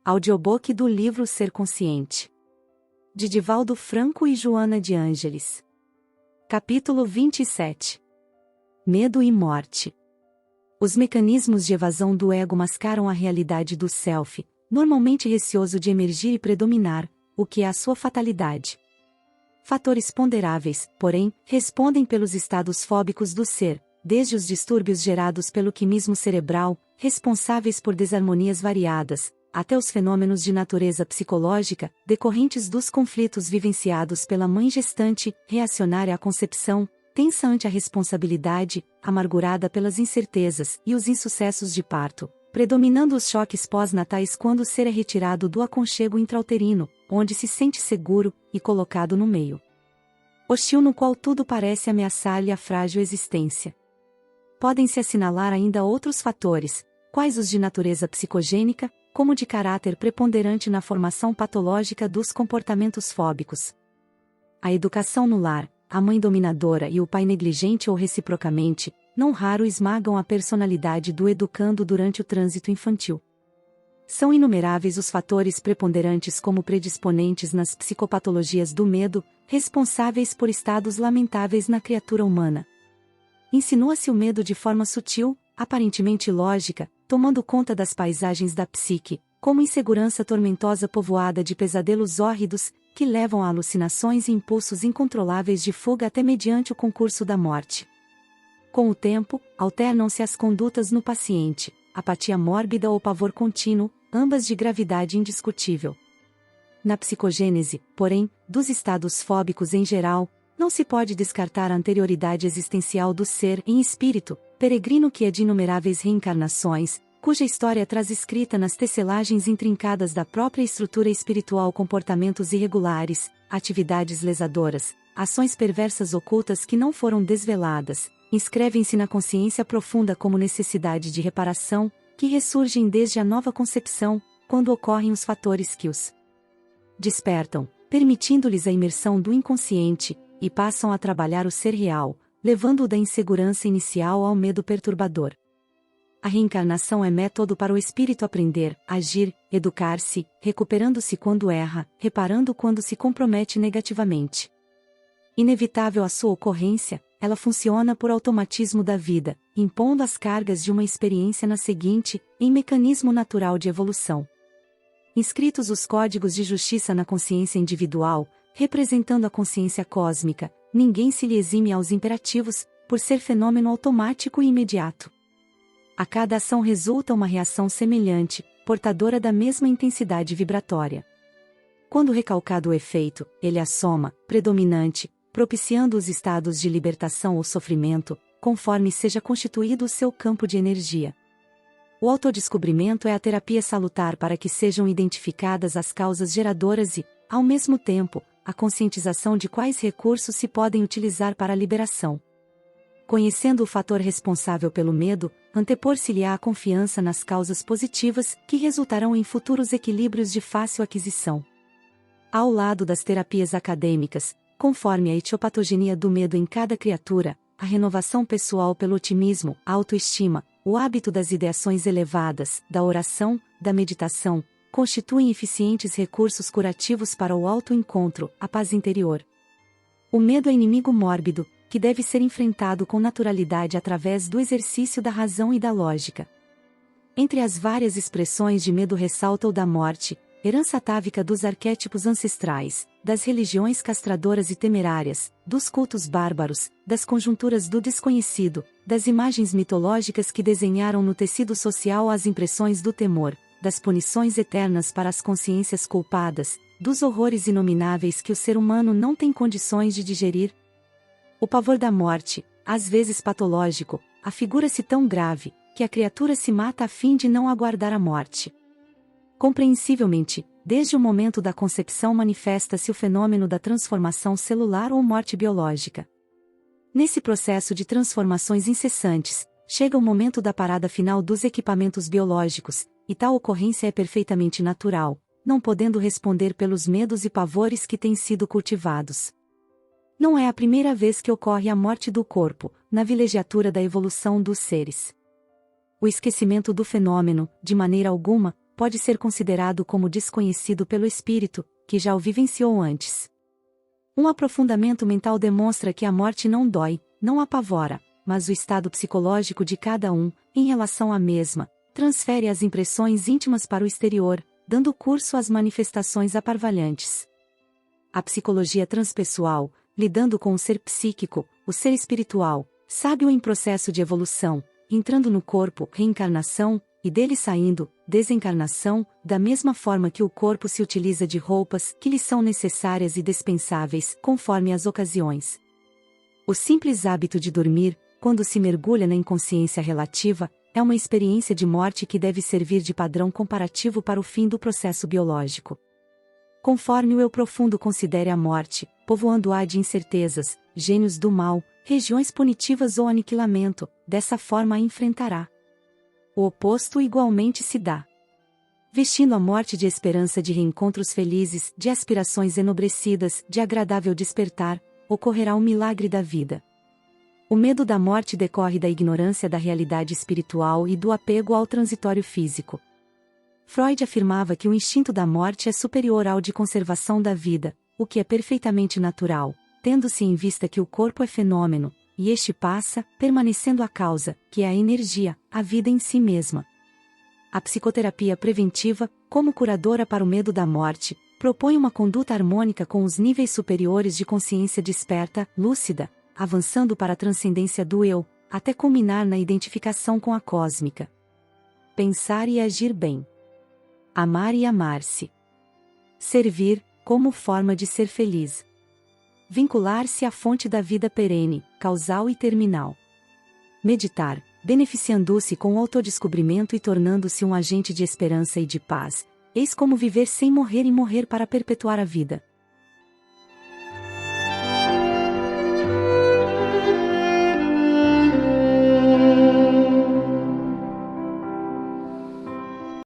Audiobook do livro Ser Consciente, de Divaldo Franco e Joana de Ângeles. Capítulo 27. Medo e morte. Os mecanismos de evasão do ego mascaram a realidade do self, normalmente receoso de emergir e predominar, o que é a sua fatalidade. Fatores ponderáveis, porém, respondem pelos estados fóbicos do ser, desde os distúrbios gerados pelo quimismo cerebral, responsáveis por desarmonias variadas, até os fenômenos de natureza psicológica, decorrentes dos conflitos vivenciados pela mãe gestante, reacionária à concepção, tensa ante a responsabilidade, amargurada pelas incertezas e os insucessos de parto, predominando os choques pós-natais quando o ser é retirado do aconchego intrauterino, onde se sente seguro, e colocado no meio hostil no qual tudo parece ameaçar-lhe a frágil existência. Podem-se assinalar ainda outros fatores, quais os de natureza psicogênica, como de caráter preponderante na formação patológica dos comportamentos fóbicos. A educação no lar, a mãe dominadora e o pai negligente ou reciprocamente, não raro esmagam a personalidade do educando durante o trânsito infantil. São inumeráveis os fatores preponderantes como predisponentes nas psicopatologias do medo, responsáveis por estados lamentáveis na criatura humana. Insinua-se o medo de forma sutil, aparentemente lógica, tomando conta das paisagens da psique, como insegurança tormentosa povoada de pesadelos hórridos, que levam a alucinações e impulsos incontroláveis de fuga até mediante o concurso da morte. Com o tempo, alternam-se as condutas no paciente, apatia mórbida ou pavor contínuo, ambas de gravidade indiscutível. Na psicogênese, porém, dos estados fóbicos em geral, não se pode descartar a anterioridade existencial do ser em espírito, peregrino que é de inumeráveis reencarnações, cuja história traz escrita nas tecelagens intrincadas da própria estrutura espiritual comportamentos irregulares, atividades lesadoras, ações perversas ocultas que não foram desveladas, inscrevem-se na consciência profunda como necessidade de reparação, que ressurgem desde a nova concepção, quando ocorrem os fatores que os despertam, permitindo-lhes a imersão do inconsciente, e passam a trabalhar o ser real, levando-o da insegurança inicial ao medo perturbador. A reencarnação é método para o espírito aprender, agir, educar-se, recuperando-se quando erra, reparando quando se compromete negativamente. Inevitável a sua ocorrência, ela funciona por automatismo da vida, impondo as cargas de uma experiência na seguinte, em mecanismo natural de evolução. Inscritos os códigos de justiça na consciência individual, representando a consciência cósmica, ninguém se lhe exime aos imperativos, por ser fenômeno automático e imediato. A cada ação resulta uma reação semelhante, portadora da mesma intensidade vibratória. Quando recalcado o efeito, ele assoma, predominante, propiciando os estados de libertação ou sofrimento, conforme seja constituído o seu campo de energia. O autodescobrimento é a terapia salutar para que sejam identificadas as causas geradoras e, ao mesmo tempo, a conscientização de quais recursos se podem utilizar para a liberação. Conhecendo o fator responsável pelo medo, antepor-se-lhe-á a confiança nas causas positivas, que resultarão em futuros equilíbrios de fácil aquisição. Ao lado das terapias acadêmicas, conforme a etiopatogenia do medo em cada criatura, a renovação pessoal pelo otimismo, a autoestima, o hábito das ideações elevadas, da oração, da meditação, constituem eficientes recursos curativos para o autoencontro, a paz interior. O medo é inimigo mórbido, que deve ser enfrentado com naturalidade através do exercício da razão e da lógica. Entre as várias expressões de medo ressalta o da morte, herança atávica dos arquétipos ancestrais, das religiões castradoras e temerárias, dos cultos bárbaros, das conjunturas do desconhecido, das imagens mitológicas que desenharam no tecido social as impressões do temor, das punições eternas para as consciências culpadas, dos horrores inomináveis que o ser humano não tem condições de digerir. O pavor da morte, às vezes patológico, afigura-se tão grave, que a criatura se mata a fim de não aguardar a morte. Compreensivelmente, desde o momento da concepção manifesta-se o fenômeno da transformação celular ou morte biológica. Nesse processo de transformações incessantes, chega o momento da parada final dos equipamentos biológicos, e tal ocorrência é perfeitamente natural, não podendo responder pelos medos e pavores que têm sido cultivados. Não é a primeira vez que ocorre a morte do corpo, na vilegiatura da evolução dos seres. O esquecimento do fenômeno, de maneira alguma, pode ser considerado como desconhecido pelo espírito, que já o vivenciou antes. Um aprofundamento mental demonstra que a morte não dói, não apavora, mas o estado psicológico de cada um, em relação à mesma, transfere as impressões íntimas para o exterior, dando curso às manifestações aparvalhantes. A psicologia transpessoal, lidando com o ser psíquico, o ser espiritual, sabe-o em processo de evolução, entrando no corpo, reencarnação, e dele saindo, desencarnação, da mesma forma que o corpo se utiliza de roupas que lhe são necessárias e dispensáveis, conforme as ocasiões. O simples hábito de dormir, quando se mergulha na inconsciência relativa, é uma experiência de morte que deve servir de padrão comparativo para o fim do processo biológico. Conforme o eu profundo considere a morte, povoando-a de incertezas, gênios do mal, regiões punitivas ou aniquilamento, dessa forma a enfrentará. O oposto igualmente se dá. Vestindo a morte de esperança de reencontros felizes, de aspirações enobrecidas, de agradável despertar, ocorrerá o milagre da vida. O medo da morte decorre da ignorância da realidade espiritual e do apego ao transitório físico. Freud afirmava que o instinto da morte é superior ao de conservação da vida, o que é perfeitamente natural, tendo-se em vista que o corpo é fenômeno, e este passa, permanecendo a causa, que é a energia, a vida em si mesma. A psicoterapia preventiva, como curadora para o medo da morte, propõe uma conduta harmônica com os níveis superiores de consciência desperta, lúcida, avançando para a transcendência do eu, até culminar na identificação com a cósmica. Pensar e agir bem. Amar e amar-se. Servir, como forma de ser feliz. Vincular-se à fonte da vida perene, causal e terminal. Meditar, beneficiando-se com o autodescobrimento e tornando-se um agente de esperança e de paz, eis como viver sem morrer e morrer para perpetuar a vida.